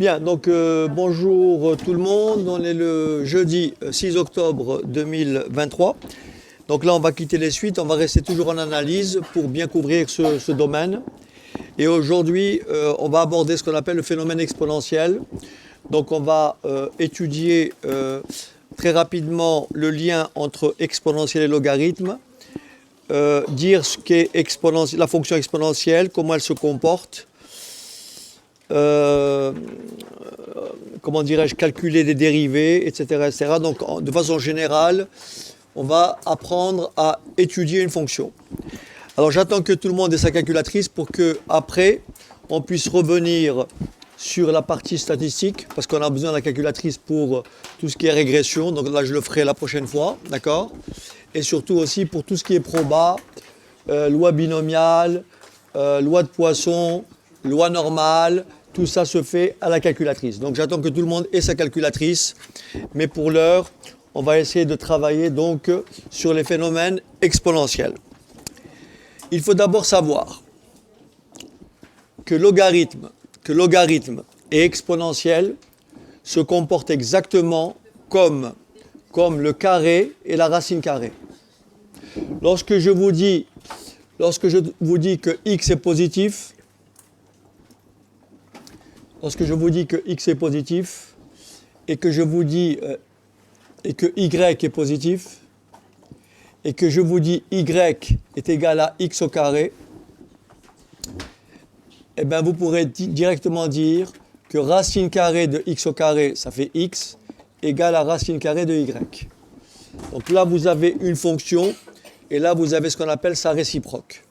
Bien, donc bonjour tout le monde. On est le jeudi 6 octobre 2023. Donc là, on va quitter les suites. On va rester toujours en analyse pour bien couvrir ce domaine. Et aujourd'hui, on va aborder ce qu'on appelle le phénomène exponentiel. Donc on va étudier très rapidement le lien entre exponentielle et logarithme. Dire ce qu'est la fonction exponentielle, comment elle se comporte. Comment dirais-je, calculer les dérivés, etc., etc. Donc, de façon générale, on va apprendre à étudier une fonction. Alors, j'attends que tout le monde ait sa calculatrice pour que après, on puisse revenir sur la partie statistique, parce qu'on a besoin de la calculatrice pour tout ce qui est régression. Donc là, je le ferai la prochaine fois, d'accord? Et surtout aussi pour tout ce qui est proba, loi binomiale, loi de Poisson, loi normale. Tout ça se fait à la calculatrice. Donc j'attends que tout le monde ait sa calculatrice. Mais pour l'heure, on va essayer de travailler donc sur les phénomènes exponentiels. Il faut d'abord savoir que logarithme et exponentiel se comportent exactement comme le carré et la racine carrée. Lorsque je vous dis que x est positif, lorsque je vous dis que x est positif et que je vous dis et que y est positif et que je vous dis y est égal à x au carré, eh bien vous pourrez directement dire que racine carrée de x au carré, ça fait x, égale à racine carrée de y. Donc là, vous avez une fonction et là, vous avez ce qu'on appelle sa réciproque.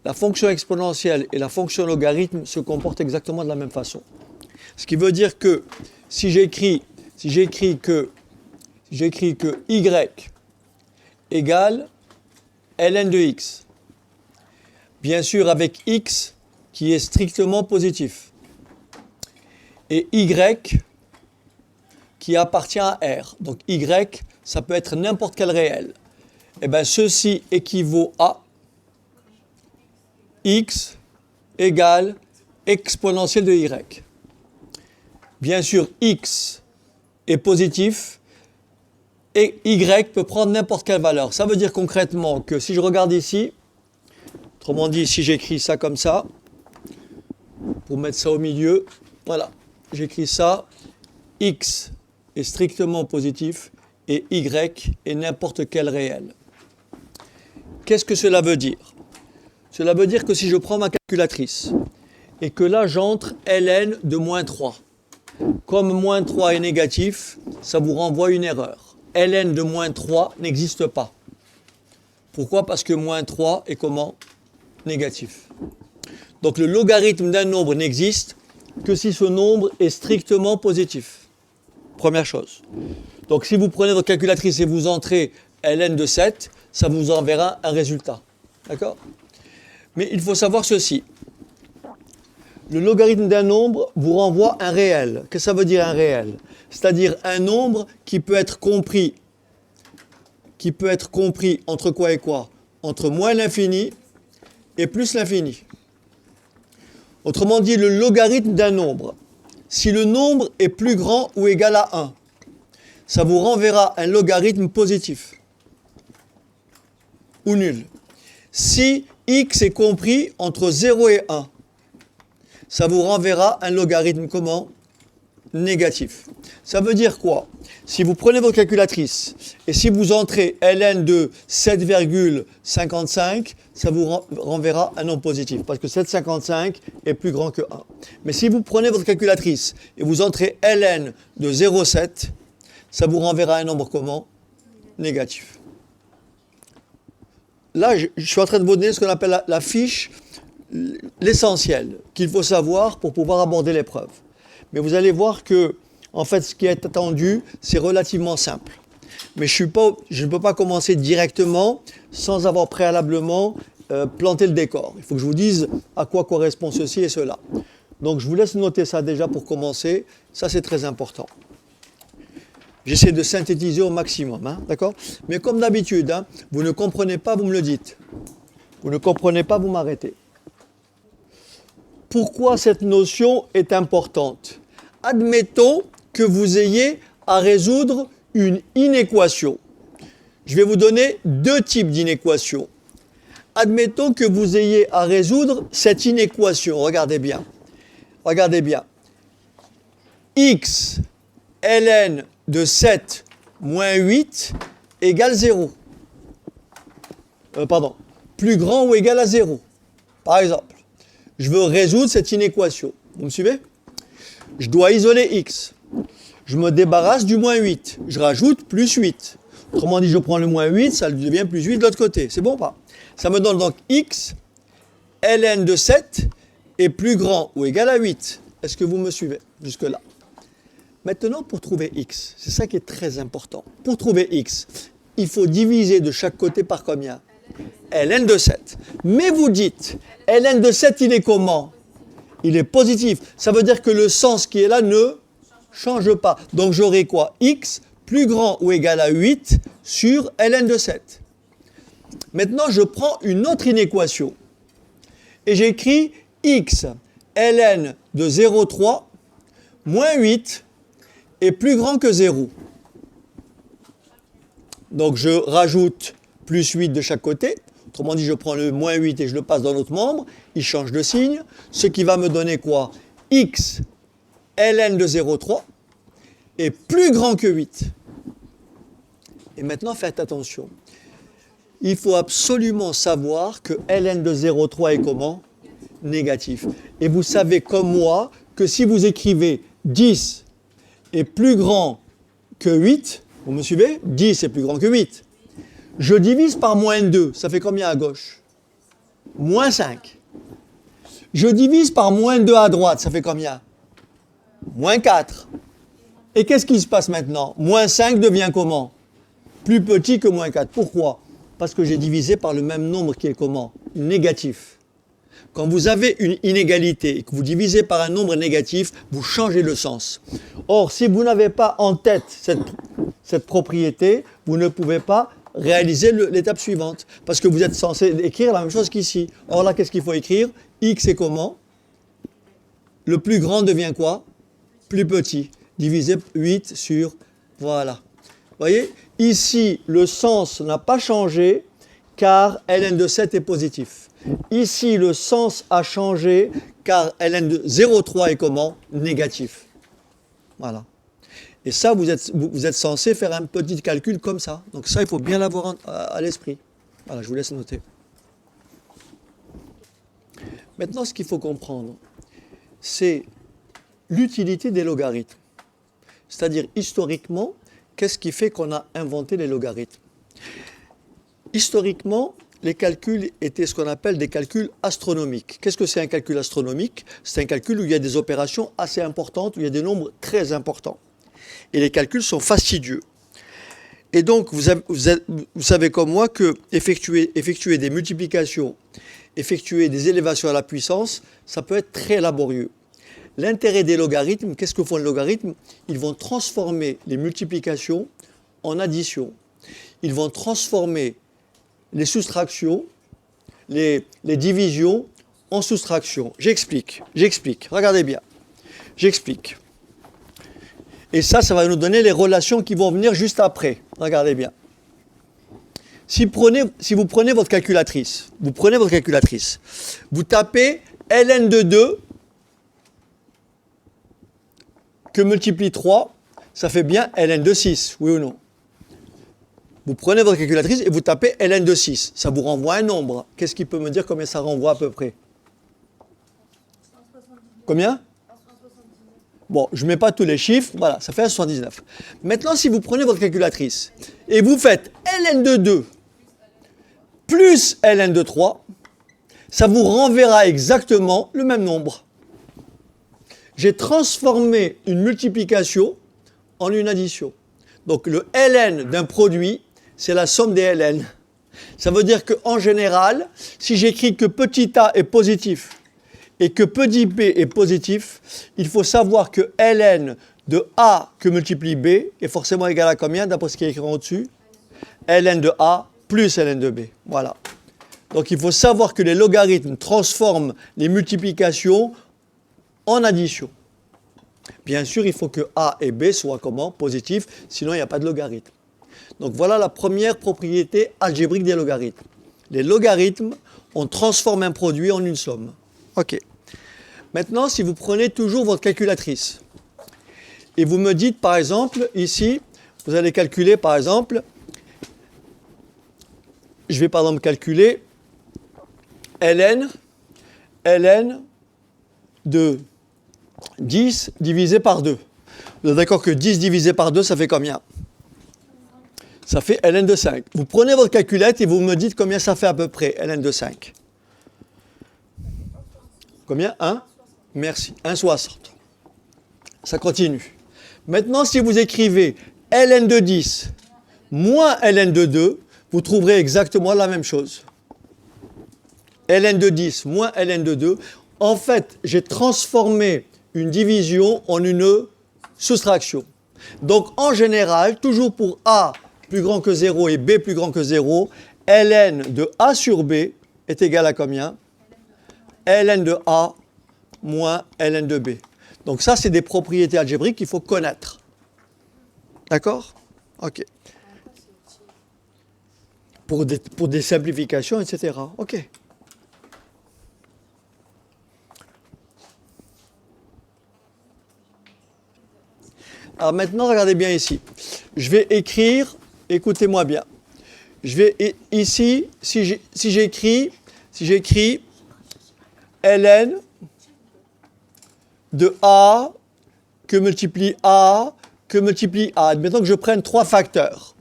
La fonction exponentielle et la fonction logarithme se comportent exactement de la même façon. Ce qui veut dire que si j'écris que y égale ln de x, bien sûr avec x qui est strictement positif, et y qui appartient à R. Donc y, ça peut être n'importe quel réel. Et bien ceci équivaut à x égale exponentielle de y. Bien sûr, x est positif et y peut prendre n'importe quelle valeur. Ça veut dire concrètement que si je regarde ici, autrement dit, si j'écris ça comme ça, pour mettre ça au milieu, voilà, j'écris ça, x est strictement positif et y est n'importe quel réel. Qu'est-ce que cela veut dire ? Cela veut dire que si je prends ma calculatrice et que là j'entre ln de moins 3, comme moins 3 est négatif, ça vous renvoie une erreur. ln de moins 3 n'existe pas. Pourquoi ? Parce que moins 3 est comment ? Négatif. Donc le logarithme d'un nombre n'existe que si ce nombre est strictement positif. Première chose. Donc si vous prenez votre calculatrice et vous entrez ln de 7, ça vous enverra un résultat. D'accord ? Mais il faut savoir ceci. Le logarithme d'un nombre vous renvoie un réel. Qu'est-ce que ça veut dire un réel ? C'est-à-dire un nombre qui peut être compris entre quoi et quoi ? Entre moins l'infini et plus l'infini. Autrement dit, le logarithme d'un nombre, si le nombre est plus grand ou égal à 1, ça vous renverra un logarithme positif ou nul. Si x est compris entre 0 et 1, ça vous renverra un logarithme comment ? Négatif. Ça veut dire quoi ? Si vous prenez votre calculatrice et si vous entrez ln de 7,55, ça vous renverra un nombre positif parce que 7,55 est plus grand que 1. Mais si vous prenez votre calculatrice et vous entrez ln de 0,7, ça vous renverra un nombre comment ? Négatif. Là, je suis en train de vous donner ce qu'on appelle la fiche, l'essentiel qu'il faut savoir pour pouvoir aborder l'épreuve. Mais vous allez voir que, en fait, ce qui est attendu, c'est relativement simple. Mais je ne peux pas commencer directement sans avoir préalablement planté le décor. Il faut que je vous dise à quoi correspond ceci et cela. Donc, je vous laisse noter ça déjà pour commencer. Ça, c'est très important. J'essaie de synthétiser au maximum, hein, d'accord ? Mais comme d'habitude, hein, vous ne comprenez pas, vous me le dites. Vous ne comprenez pas, vous m'arrêtez. pourquoi cette notion est importante. Admettons que vous ayez à résoudre une inéquation. Je vais vous donner deux types d'inéquations. Admettons que vous ayez à résoudre cette inéquation. Regardez bien. Regardez bien. X ln de 7 moins 8 égale 0. Plus grand ou égal à 0. Par exemple, je veux résoudre cette inéquation. Vous me suivez? Je dois isoler x. Je me débarrasse du moins 8. Je rajoute plus 8. Autrement dit, je prends le moins 8, ça devient plus 8 de l'autre côté. C'est bon ou pas? Ça me donne donc x ln de 7 est plus grand ou égal à 8. Est-ce que vous me suivez jusque-là? Maintenant, pour trouver x, c'est ça qui est très important. Pour trouver x, il faut diviser de chaque côté par combien? ln de 7. Mais vous dites, ln de 7, il est comment? Il est positif. Ça veut dire que le sens qui est là ne change pas. Donc j'aurai quoi? X plus grand ou égal à 8 sur ln de 7. Maintenant, je prends une autre inéquation. Et j'écris x ln de 0,3 moins 8 est plus grand que 0. Donc je rajoute plus 8 de chaque côté. Autrement dit, je prends le moins 8 et je le passe dans l'autre membre. Il change de signe. Ce qui va me donner quoi? X ln de 0,3 est plus grand que 8. Et maintenant, faites attention. Il faut absolument savoir que ln de 0,3 est comment? Négatif. Et vous savez comme moi que si vous écrivez 10 est plus grand que 8, vous me suivez? 10 est plus grand que 8. Je divise par moins 2, ça fait combien à gauche? Moins 5. Je divise par moins 2 à droite, ça fait combien? Moins 4. Et qu'est-ce qui se passe maintenant? Moins 5 devient comment? Plus petit que moins 4. Pourquoi? Parce que j'ai divisé par le même nombre qui est comment? Négatif. Quand vous avez une inégalité et que vous divisez par un nombre négatif, vous changez le sens. Or, si vous n'avez pas en tête cette propriété, vous ne pouvez pas réaliser l'étape suivante. Parce que vous êtes censé écrire la même chose qu'ici. Or là, qu'est-ce qu'il faut écrire? X est comment? Le plus grand devient quoi? Plus petit. Divisé 8 sur... Voilà. Vous voyez? Ici, le sens n'a pas changé car ln de 7 est positif. Ici, le sens a changé car ln de 0,3 est comment? Négatif. Voilà. Et ça, vous êtes censé faire un petit calcul comme ça. Donc ça, il faut bien l'avoir à l'esprit. Voilà, je vous laisse noter. Maintenant, ce qu'il faut comprendre, c'est l'utilité des logarithmes. C'est-à-dire, historiquement, qu'est-ce qui fait qu'on a inventé les logarithmes? Historiquement, les calculs étaient ce qu'on appelle des calculs astronomiques. Qu'est-ce que c'est un calcul astronomique? C'est un calcul où il y a des opérations assez importantes, où il y a des nombres très importants. Et les calculs sont fastidieux. Et donc, vous savez comme moi que effectuer des multiplications, effectuer des élévations à la puissance, ça peut être très laborieux. L'intérêt des logarithmes, qu'est-ce que font les logarithmes? Ils vont transformer les multiplications en addition. Ils vont transformer les soustractions, les divisions en soustractions. J'explique. Regardez bien. J'explique. Et ça va nous donner les relations qui vont venir juste après. Regardez bien. Si vous prenez votre calculatrice, vous tapez ln de 2 que multiplie 3, ça fait bien ln de 6, oui ou non? Vous prenez votre calculatrice et vous tapez ln de 6. Ça vous renvoie un nombre. Qu'est-ce qui peut me dire combien ça renvoie à peu près? Combien? Bon, je ne mets pas tous les chiffres. Voilà, ça fait 1,79. Maintenant, si vous prenez votre calculatrice et vous faites ln de 2 plus ln de 3, ça vous renverra exactement le même nombre. J'ai transformé une multiplication en une addition. Donc le ln d'un produit, c'est la somme des ln. Ça veut dire qu'en général, si j'écris que petit a est positif et que petit b est positif, il faut savoir que ln de a que multiplie b est forcément égal à combien d'après ce qui est écrit en dessus? Ln de a plus ln de b. Voilà. Donc il faut savoir que les logarithmes transforment les multiplications en addition. Bien sûr, il faut que A et B soient comment? Positifs, sinon il n'y a pas de logarithme. Donc voilà la première propriété algébrique des logarithmes. Les logarithmes, on transforme un produit en une somme. OK. Maintenant, si vous prenez toujours votre calculatrice et vous me dites, par exemple, ici, vous allez calculer, par exemple, je vais par exemple calculer ln de 10 divisé par 2. Vous êtes d'accord que 10 divisé par 2, ça fait combien? Ça fait ln de 5. Vous prenez votre calculette et vous me dites combien ça fait à peu près, ln de 5. Combien? 1? Merci. 1,60. Ça continue. Maintenant, si vous écrivez ln de 10 moins ln de 2, vous trouverez exactement la même chose. ln de 10 moins ln de 2. En fait, j'ai transformé une division en une soustraction. Donc, en général, toujours pour A plus grand que 0 et B plus grand que 0, ln de A sur B est égal à combien? Ln de A moins ln de B. Donc ça, c'est des propriétés algébriques qu'il faut connaître. D'accord? OK. Pour des simplifications, etc. OK. Alors maintenant, regardez bien ici. Je vais écrire, écoutez-moi bien. Je vais ici, si j'écris ln de A que multiplie A que multiplie A. Admettons que je prenne 3 facteurs.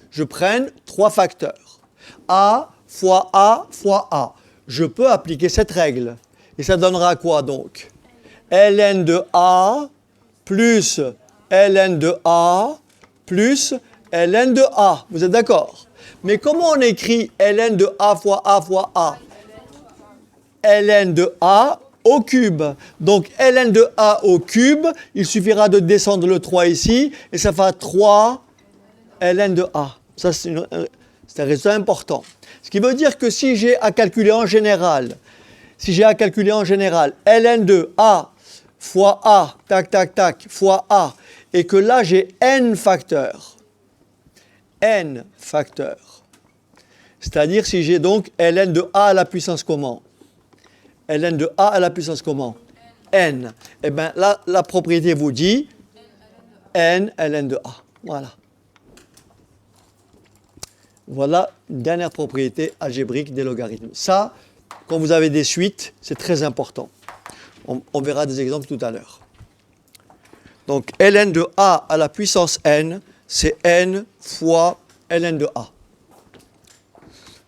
Je prenne 3 facteurs. A fois A fois A. Je peux appliquer cette règle. Et ça donnera quoi donc? Ln de A plus ln de A plus ln de A. Vous êtes d'accord? Mais comment on écrit ln de A fois A fois A? Ln de A au cube. Donc ln de A au cube, il suffira de descendre le 3 ici, et ça fera 3 ln de A. Ça, c'est un résultat important. Ce qui veut dire que si j'ai à calculer en général, ln de A fois A, tac, tac, tac, fois A, et que là j'ai n facteurs, c'est-à-dire si j'ai donc ln de A à la puissance comment? Ln de A à la puissance comment? N. Eh bien là, la propriété vous dit n ln de A. Voilà. Voilà une dernière propriété algébrique des logarithmes. Ça, quand vous avez des suites, c'est très important. On verra des exemples tout à l'heure. Donc ln de A à la puissance n, c'est n fois ln de A.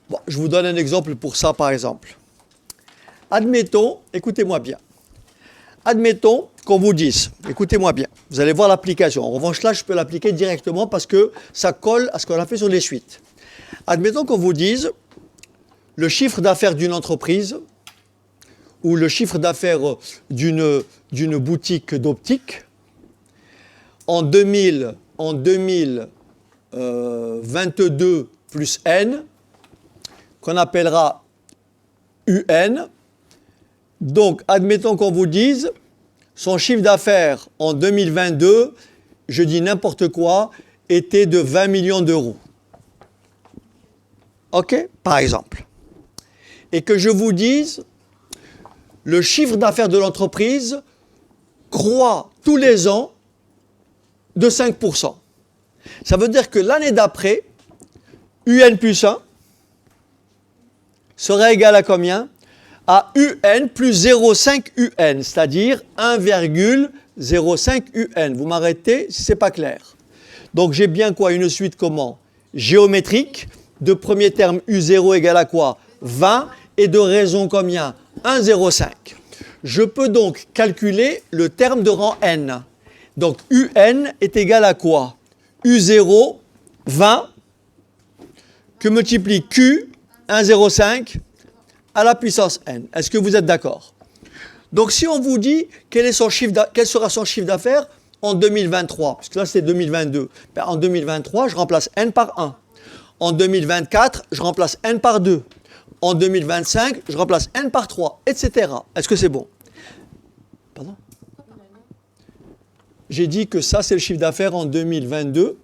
Bon, je vous donne un exemple pour ça, par exemple. Admettons, écoutez-moi bien. Admettons qu'on vous dise, écoutez-moi bien, vous allez voir l'application. En revanche, là, je peux l'appliquer directement parce que ça colle à ce qu'on a fait sur les suites. Admettons qu'on vous dise le chiffre d'affaires d'une entreprise ou le chiffre d'affaires d'une boutique d'optique en 2022 plus n, qu'on appellera UN. Donc, admettons qu'on vous dise son chiffre d'affaires en 2022, je dis n'importe quoi, était de 20 millions d'euros. OK? Par exemple. Et que je vous dise le chiffre d'affaires de l'entreprise croît tous les ans de 5%. Ça veut dire que l'année d'après, UN plus 1 serait égal à combien? À UN plus 0,5 UN, c'est-à-dire 1,05 UN. Vous m'arrêtez si ce n'est pas clair. Donc j'ai bien quoi? Une suite comment? Géométrique. De premier terme, U0 égale à quoi? 20. Et de raison combien? 1,05. Je peux donc calculer le terme de rang n. Donc UN est égal à quoi? U0, 20, que multiplie Q, 1,05, à la puissance n. Est-ce que vous êtes d'accord? Donc si on vous dit quel sera son chiffre d'affaires en 2023, puisque là c'est 2022, ben, en 2023 je remplace n par 1. En 2024, je remplace n par 2. En 2025, je remplace n par 3, etc. Est-ce que c'est bon? Pardon? J'ai dit que ça, c'est le chiffre d'affaires en 2022,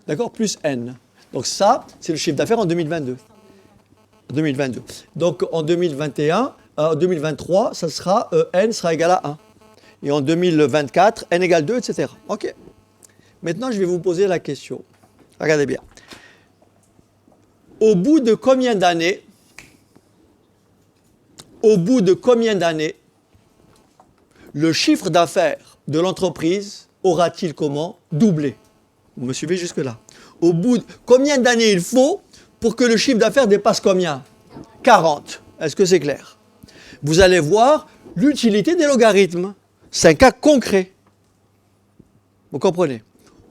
d'accord, plus n. Donc ça, c'est le chiffre d'affaires en 2022. 2022. Donc en 2021, 2023, ça sera, n sera égal à 1. Et en 2024, n égale 2, etc. OK. Maintenant, je vais vous poser la question. Regardez bien. Au bout de combien d'années, le chiffre d'affaires de l'entreprise aura-t-il comment doublé? Vous me suivez jusque-là? Au bout de combien d'années il faut pour que le chiffre d'affaires dépasse combien? 40. Est-ce que c'est clair? Vous allez voir l'utilité des logarithmes. C'est un cas concret. Vous comprenez?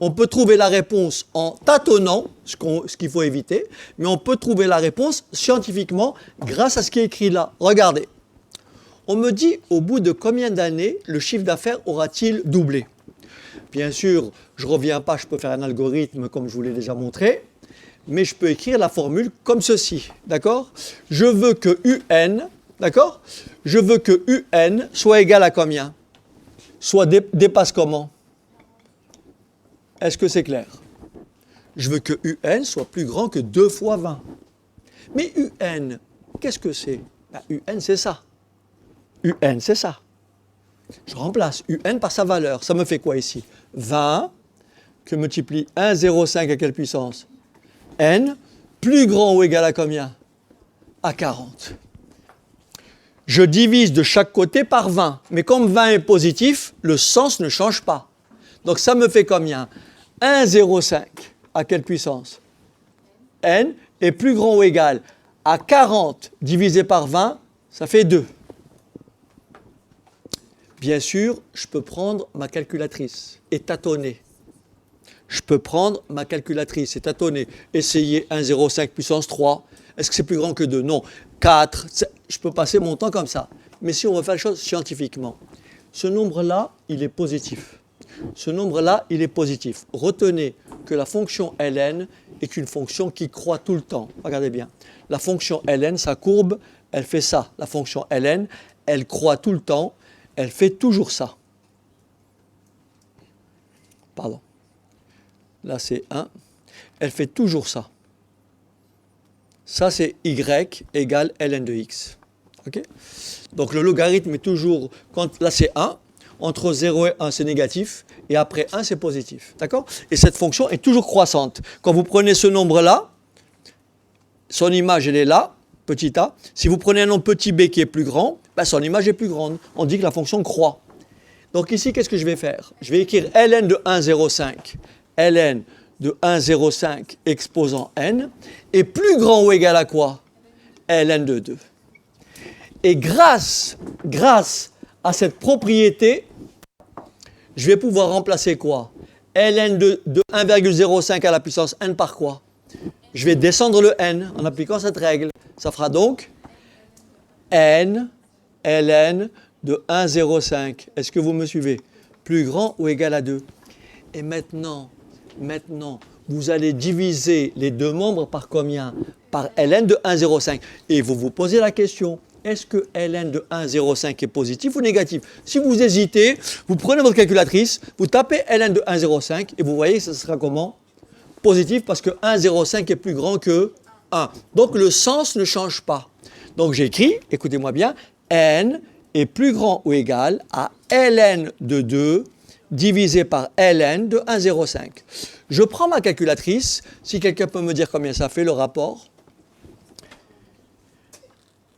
On peut trouver la réponse en tâtonnant, ce qu'il faut éviter, mais on peut trouver la réponse scientifiquement grâce à ce qui est écrit là. Regardez. On me dit, au bout de combien d'années le chiffre d'affaires aura-t-il doublé? Bien sûr, je ne reviens pas, je peux faire un algorithme comme je vous l'ai déjà montré, mais je peux écrire la formule comme ceci, d'accord? Je veux que UN, d'accord? Je veux que UN soit égal à combien? Soit dépasse comment? Est-ce que c'est clair? Je veux que UN soit plus grand que 2 fois 20. Mais UN, qu'est-ce que c'est? Ben, UN, c'est ça. UN, c'est ça. Je remplace UN par sa valeur. Ça me fait quoi ici? 20 que multiplie 1,05 à quelle puissance? N, plus grand ou égal à combien? À 40. Je divise de chaque côté par 20. Mais comme 20 est positif, le sens ne change pas. Donc ça me fait combien? 1,05 à quelle puissance? N est plus grand ou égal à 40 divisé par 20, ça fait 2. Bien sûr, je peux prendre ma calculatrice et tâtonner. Je peux prendre ma calculatrice et tâtonner. Essayer 1,05 puissance 3. Est-ce que c'est plus grand que 2? Non. 4. Je peux passer mon temps comme ça. Mais si on veut faire les choses scientifiquement, ce nombre-là, il est positif. Ce nombre-là, il est positif. Retenez que la fonction ln est une fonction qui croît tout le temps. Regardez bien. La fonction ln, sa courbe, elle fait ça. La fonction ln, elle croît tout le temps. Elle fait toujours ça. Pardon. Là, c'est 1. Elle fait toujours ça. Ça, c'est y égale ln de x. Okay? Donc, le logarithme est toujours... Là, c'est 1. Entre 0 et 1, c'est négatif. Et après 1, c'est positif. D'accord? Et cette fonction est toujours croissante. Quand vous prenez ce nombre-là, son image, elle est là, petit a. Si vous prenez un nombre petit b qui est plus grand, ben son image est plus grande. On dit que la fonction croît. Donc ici, qu'est-ce que je vais faire? Je vais écrire ln de 1,05. ln de 1,05 exposant n est plus grand ou égal à quoi? ln de 2. Et grâce à cette propriété, je vais pouvoir remplacer quoi? ln de 1,05 à la puissance n par quoi? Je vais descendre le n en appliquant cette règle. Ça fera donc n ln de 1,05. Est-ce que vous me suivez? Plus grand ou égal à 2. Et maintenant, vous allez diviser les deux membres par combien? Par ln de 1,05. Et vous vous posez la question, est-ce que ln de 1,05 est positif ou négatif? Si vous hésitez, vous prenez votre calculatrice, vous tapez ln de 1,05 et vous voyez que ce sera comment? Positif parce que 1,05 est plus grand que 1. Donc le sens ne change pas. Donc j'écris, écoutez-moi bien, n est plus grand ou égal à ln de 2 divisé par ln de 1,05. Je prends ma calculatrice. Si quelqu'un peut me dire combien ça fait le rapport.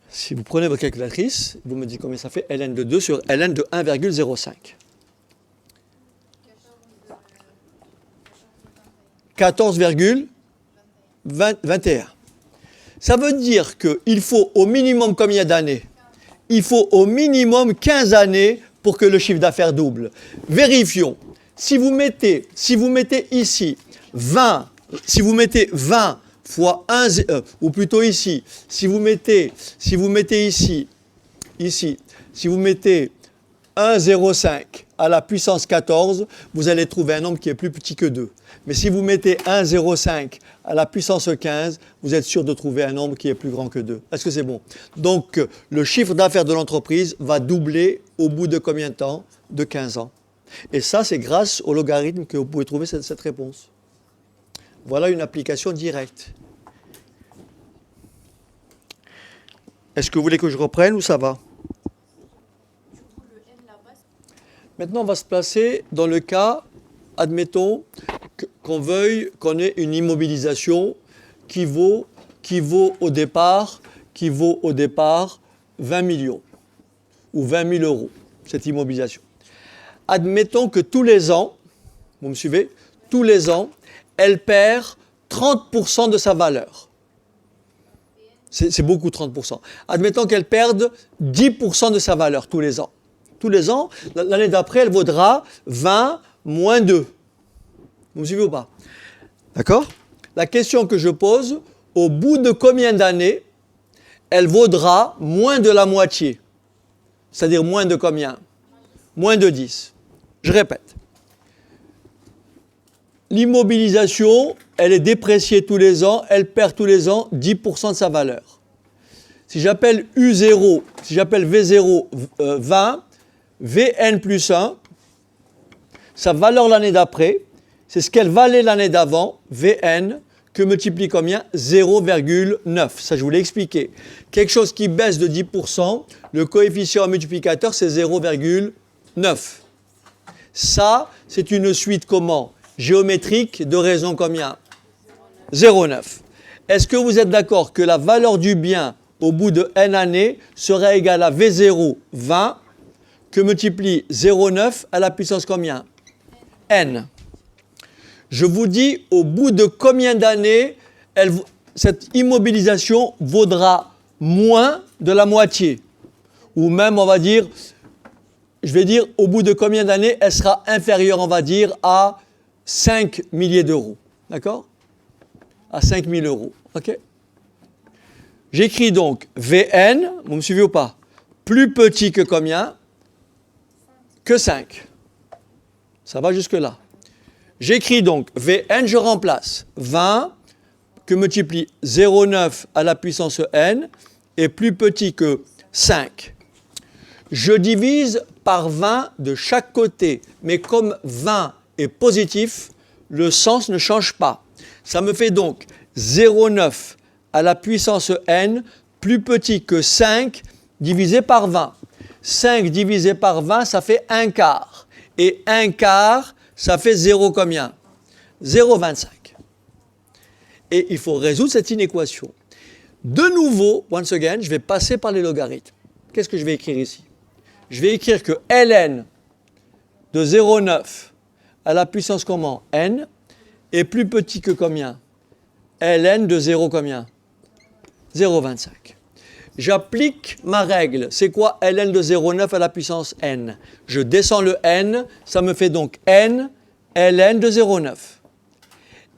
Si vous prenez votre calculatrice, vous me dites combien ça fait ln de 2 sur ln de 1,05. 14,21. Ça veut dire qu'il faut au minimum combien d'années? Il faut au minimum 15 années pour que le chiffre d'affaires double. Vérifions. Si vous mettez ici 20, si vous mettez 20 fois 1, ou plutôt ici, si vous mettez ici, si vous mettez 1,05 à la puissance 14, vous allez trouver un nombre qui est plus petit que 2. Mais si vous mettez 1,05 à la puissance 15, vous êtes sûr de trouver un nombre qui est plus grand que 2. Est-ce que c'est bon? Donc, le chiffre d'affaires de l'entreprise va doubler au bout de combien de temps? De 15 ans. Et ça, c'est grâce au logarithme que vous pouvez trouver cette réponse. Voilà une application directe. Est-ce que vous voulez que je reprenne ou ça va? Maintenant, on va se placer dans le cas, admettons, qu'on ait une immobilisation qui vaut au départ 20 millions ou 20 000 euros, cette immobilisation. Admettons que tous les ans, vous me suivez, tous les ans, elle perd 30% de sa valeur. C'est beaucoup 30%. Admettons qu'elle perde 10% de sa valeur tous les ans. Tous les ans, l'année d'après, elle vaudra 20 moins 2. Vous me suivez ou pas? D'accord? La question que je pose, au bout de combien d'années elle vaudra moins de la moitié? C'est-à-dire moins de combien? Moins de 10. Je répète. L'immobilisation, elle est dépréciée tous les ans, elle perd tous les ans 10% de sa valeur. Si j'appelle U0, si j'appelle V0 20, Vn plus 1, sa valeur l'année d'après, c'est ce qu'elle valait l'année d'avant, Vn, que multiplie combien? 0,9. Ça, je vous l'ai expliqué. Quelque chose qui baisse de 10%, le coefficient multiplicateur, c'est 0,9. Ça, c'est une suite comment? Géométrique de raison combien? 0,9. Est-ce que vous êtes d'accord que la valeur du bien au bout de n années sera égale à V0, 20, que multiplie 0,9 à la puissance combien? N. Je vous dis au bout de combien d'années cette immobilisation vaudra moins de la moitié. Ou même, on va dire, je vais dire au bout de combien d'années elle sera inférieure, on va dire, à 5 milliers d'euros. D'accord? À 5 000 euros. OK? J'écris donc Vn, vous me suivez ou pas? Plus petit que combien? Que 5. Ça va jusque-là. J'écris donc Vn, je remplace 20 que multiplie 0,9 à la puissance n est plus petit que 5. Je divise par 20 de chaque côté, mais comme 20 est positif, le sens ne change pas. Ça me fait donc 0,9 à la puissance n plus petit que 5 divisé par 20. 5 divisé par 20, ça fait 1 quart. Et 1 quart, ça fait 0 combien? 0,25. Et il faut résoudre cette inéquation. De nouveau, once again, je vais passer par les logarithmes. Qu'est-ce que je vais écrire ici? Je vais écrire que ln de 0,9 à la puissance comment? N est plus petit que combien? ln de 0 combien? 0,25. J'applique ma règle. C'est quoi ln de 0,9 à la puissance n? Je descends le n, ça me fait donc n ln de 0,9.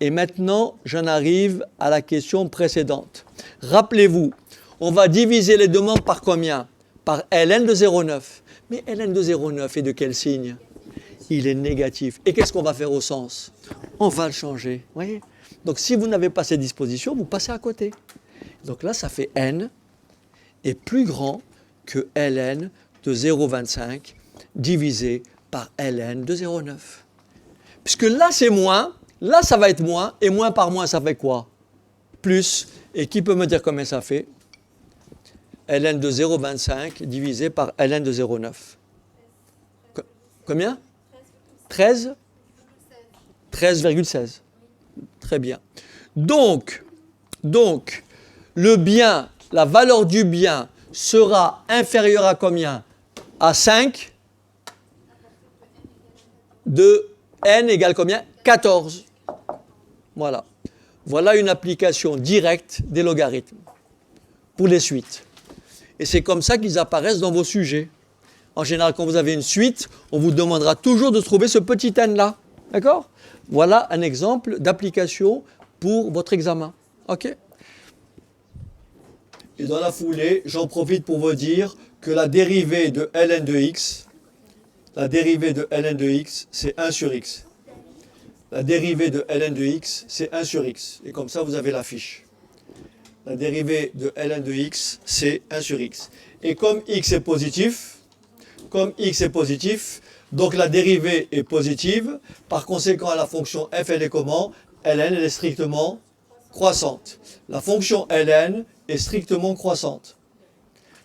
Et maintenant, j'en arrive à la question précédente. Rappelez-vous, on va diviser les deux membres par combien? Par ln de 0,9. Mais ln de 0,9 est de quel signe? Il est négatif. Et qu'est-ce qu'on va faire au sens? On va le changer. Voyez? Donc si vous n'avez pas cette disposition, vous passez à côté. Donc là, ça fait n est plus grand que ln de 0,25 divisé par ln de 0,9. Puisque là, c'est moins, là, ça va être moins, et moins par moins, ça fait quoi? Plus. Et qui peut me dire combien ça fait? ln de 0,25 divisé par ln de 0,9. Combien? 13? 13,16. Très bien. Donc, le bien, la valeur du bien sera inférieure à combien? À 5 de n égale combien? 14. Voilà. Voilà une application directe des logarithmes pour les suites. Et c'est comme ça qu'ils apparaissent dans vos sujets. En général, quand vous avez une suite, on vous demandera toujours de trouver ce petit n-là. D'accord? Voilà un exemple d'application pour votre examen. OK? Et dans la foulée, j'en profite pour vous dire que la dérivée de ln de x la dérivée de ln de x, c'est 1 sur x. La dérivée de ln de x, c'est 1 sur x. Et comme ça, vous avez la fiche. La dérivée de ln de x, c'est 1 sur x. Et comme x est positif, donc la dérivée est positive. Par conséquent, la fonction f, elle est comment? Ln, elle est strictement croissante. La fonction ln est strictement croissante.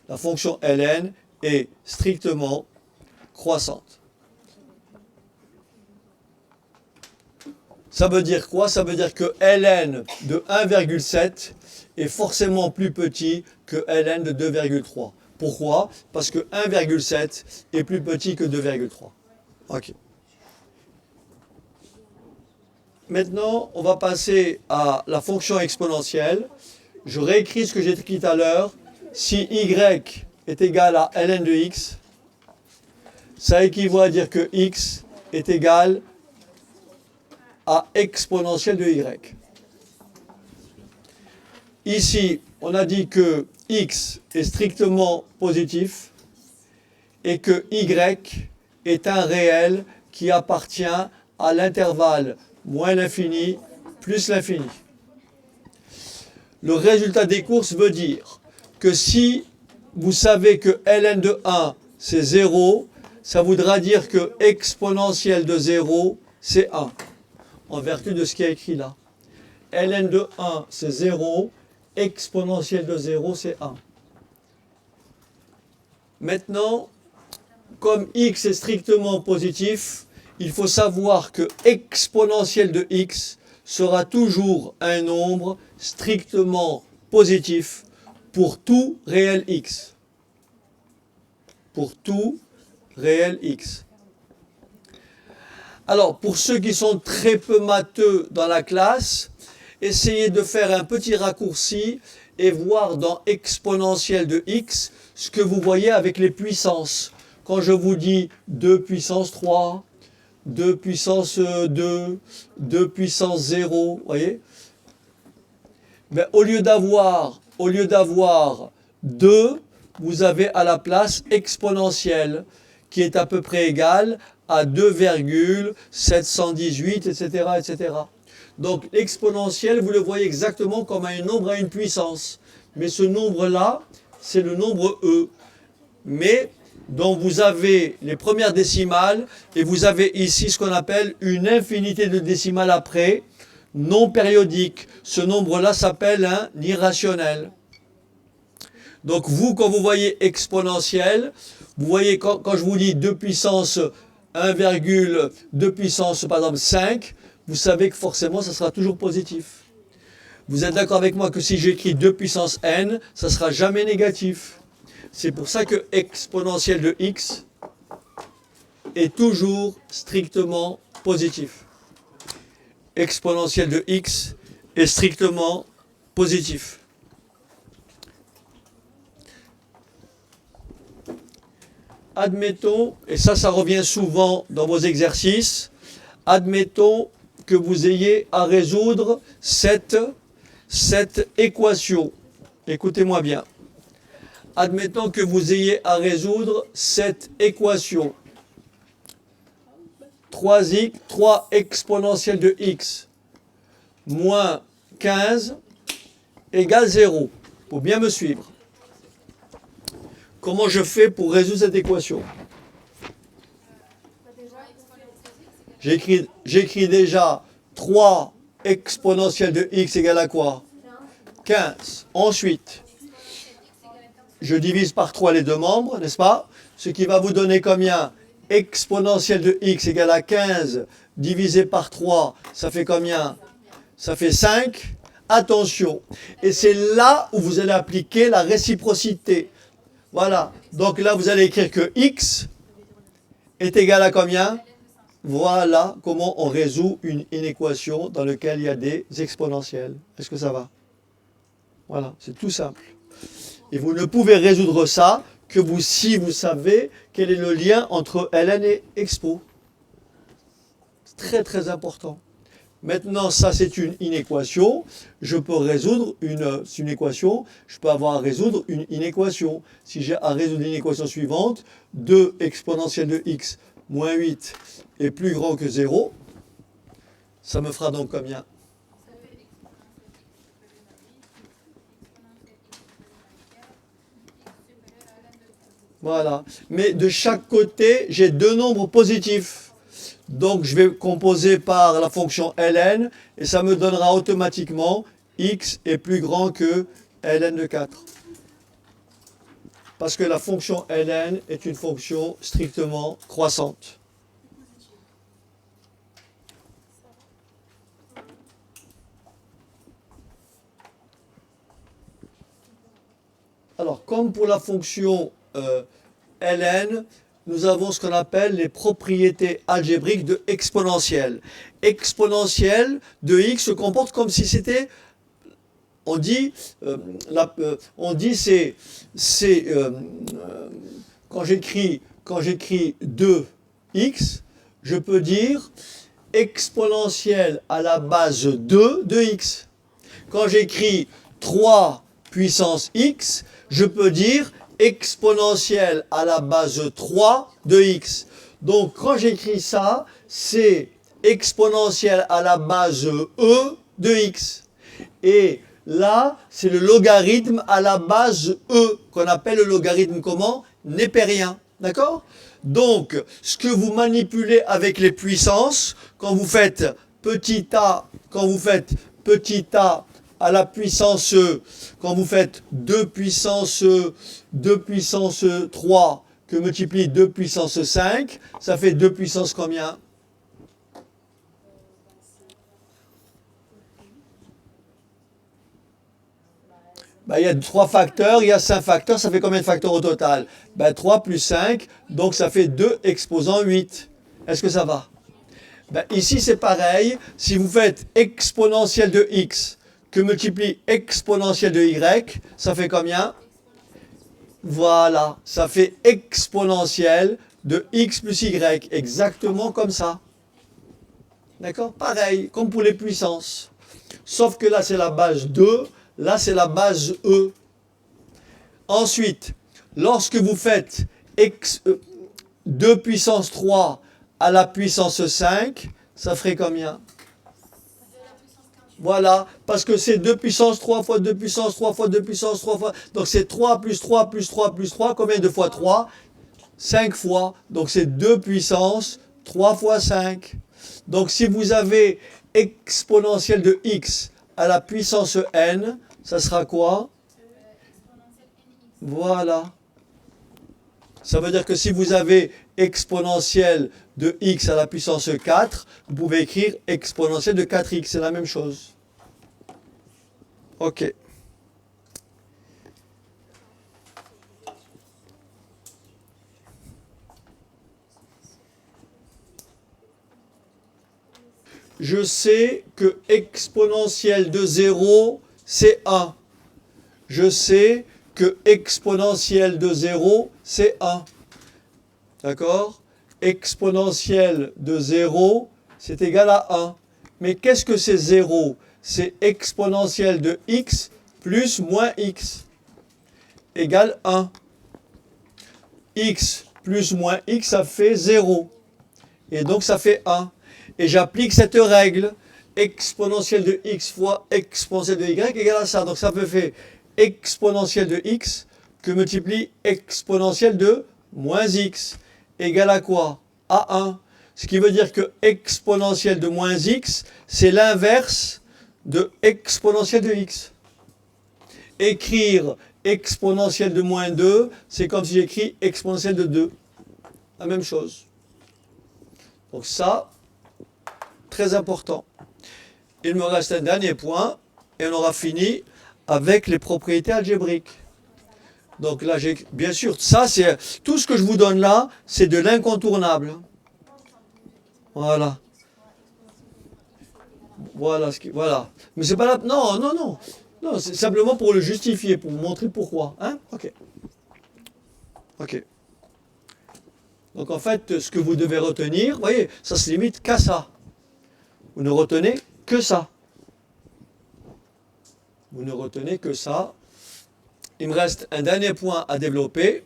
La fonction ln est strictement croissante. Ça veut dire quoi? Ça veut dire que ln de 1,7 est forcément plus petit que ln de 2,3. Pourquoi? Parce que 1,7 est plus petit que 2,3. Ok. Maintenant, on va passer à la fonction exponentielle. Je réécris ce que j'ai écrit tout à l'heure. Si y est égal à ln de x, ça équivaut à dire que x est égal à exponentielle de y. Ici, on a dit que x est strictement positif et que y est un réel qui appartient à l'intervalle moins l'infini plus l'infini. Le résultat des courses veut dire que si vous savez que ln de 1 c'est 0, ça voudra dire que exponentielle de 0 c'est 1, en vertu de ce qui est écrit là. ln de 1 c'est 0, exponentielle de 0 c'est 1. Maintenant, comme x est strictement positif, il faut savoir que exponentielle de x sera toujours un nombre strictement positif pour tout réel x. Pour tout réel x. Alors, pour ceux qui sont très peu matheux dans la classe, essayez de faire un petit raccourci et voir dans exponentielle de x ce que vous voyez avec les puissances. Quand je vous dis 2 puissance 3, 2 puissance 2, 2 puissance 0, vous voyez? Mais au lieu d'avoir 2, vous avez à la place exponentielle, qui est à peu près égale à 2,718, etc., etc. Donc l'exponentielle, vous le voyez exactement comme un nombre à une puissance. Mais ce nombre-là, c'est le nombre e. Mais dont vous avez les premières décimales, et vous avez ici ce qu'on appelle une infinité de décimales après, non périodique. Ce nombre-là s'appelle un irrationnel. Donc vous, quand vous voyez exponentielle, vous voyez quand je vous dis 2 puissance 1,2 puissance par exemple 5, vous savez que forcément ça sera toujours positif. Vous êtes d'accord avec moi que si j'écris 2 puissance n, ça ne sera jamais négatif. C'est pour ça que exponentielle de x est toujours strictement positif. Exponentielle de x est strictement positif. Admettons, et ça revient souvent dans vos exercices, admettons que vous ayez à résoudre cette équation. Écoutez-moi bien. Admettons que vous ayez à résoudre cette équation. 3 exponentielle de x moins 15 égale 0. Il faut bien me suivre. Comment je fais pour résoudre cette équation? J'écris déjà 3 exponentielle de x égale à quoi? 15. Ensuite, je divise par 3 les deux membres, n'est-ce pas? Ce qui va vous donner combien? Exponentielle de x égale à 15 divisé par 3, ça fait combien? Ça fait 5. Attention. Et c'est là où vous allez appliquer la réciprocité. Voilà. Donc là, vous allez écrire que x est égal à combien? Voilà comment on résout une équation dans laquelle il y a des exponentielles. Est-ce que ça va? Voilà, c'est tout simple. Et vous ne pouvez résoudre ça que si vous savez quel est le lien entre ln et expo. C'est très très important. Maintenant, ça c'est une inéquation. Je peux résoudre une équation. Je peux avoir à résoudre une inéquation. Si j'ai à résoudre l'inéquation suivante, 2 exponentielle de x moins 8 est plus grand que 0, ça me fera donc combien? Voilà. Mais de chaque côté, j'ai deux nombres positifs. Donc, je vais composer par la fonction ln, et ça me donnera automatiquement x est plus grand que ln de 4. Parce que la fonction ln est une fonction strictement croissante. Alors, comme pour la fonction ln, nous avons ce qu'on appelle les propriétés algébriques de exponentielle. Exponentielle de x se comporte comme si c'était, on dit quand j'écris 2x, je peux dire exponentielle à la base 2 de x. Quand j'écris 3 puissance x, je peux dire exponentielle à la base 3 de x. Donc, quand j'écris ça, c'est exponentielle à la base e de x. Et là, c'est le logarithme à la base e, qu'on appelle le logarithme comment? Népérien. D'accord? Donc, ce que vous manipulez avec les puissances, quand vous faites petit a à la puissance, quand vous faites 2 puissance 3 que multiplie 2 puissance 5, ça fait 2 puissance combien? Il y a 3 facteurs, il y a 5 facteurs, ça fait combien de facteurs au total? 3 plus 5, donc ça fait 2 exposant 8. Est-ce que ça va? Ici, c'est pareil. Si vous faites exponentielle de x que multiplie exponentielle de y, ça fait combien? Voilà, ça fait exponentielle de x plus y, exactement comme ça. D'accord? Pareil, comme pour les puissances. Sauf que là, c'est la base 2, là, c'est la base e. Ensuite, lorsque vous faites 2 puissance 3 à la puissance 5, ça ferait combien? Voilà, parce que c'est 2 puissance 3 fois 2 puissance 3 fois 2 puissance 3 fois... Donc c'est 3 plus 3 plus 3 plus 3. Combien de fois 3? 5 fois. Donc c'est 2 puissance 3 fois 5. Donc si vous avez exponentielle de x à la puissance n, ça sera quoi? Voilà. Ça veut dire que si vous avez exponentielle de x à la puissance 4, vous pouvez écrire exponentielle de 4x, c'est la même chose. Ok. Je sais que exponentielle de 0, c'est 1. Je sais que exponentielle de 0, c'est 1. D'accord? Exponentielle de 0, c'est égal à 1. Mais qu'est-ce que c'est 0? C'est exponentielle de x plus moins x égale 1. X plus moins x, ça fait 0. Et donc, ça fait 1. Et j'applique cette règle. Exponentielle de x fois exponentielle de y égale à ça. Donc, ça me fait exponentielle de x que multiplie exponentielle de moins x égale à quoi? À 1. Ce qui veut dire que exponentielle de moins x, c'est l'inverse de exponentielle de x. Écrire exponentielle de moins 2, c'est comme si j'écris exponentielle de 2. La même chose. Donc ça, très important. Il me reste un dernier point et on aura fini avec les propriétés algébriques. Donc là, bien sûr, ça, c'est tout ce que je vous donne là, c'est de l'incontournable. Voilà. Voilà. Mais c'est pas là. Non, non, non. Non, c'est simplement pour le justifier, pour vous montrer pourquoi. Hein? Ok. Ok. Donc en fait, ce que vous devez retenir, vous voyez, ça se limite qu'à ça. Vous ne retenez que ça. Vous ne retenez que ça. Il me reste un dernier point à développer.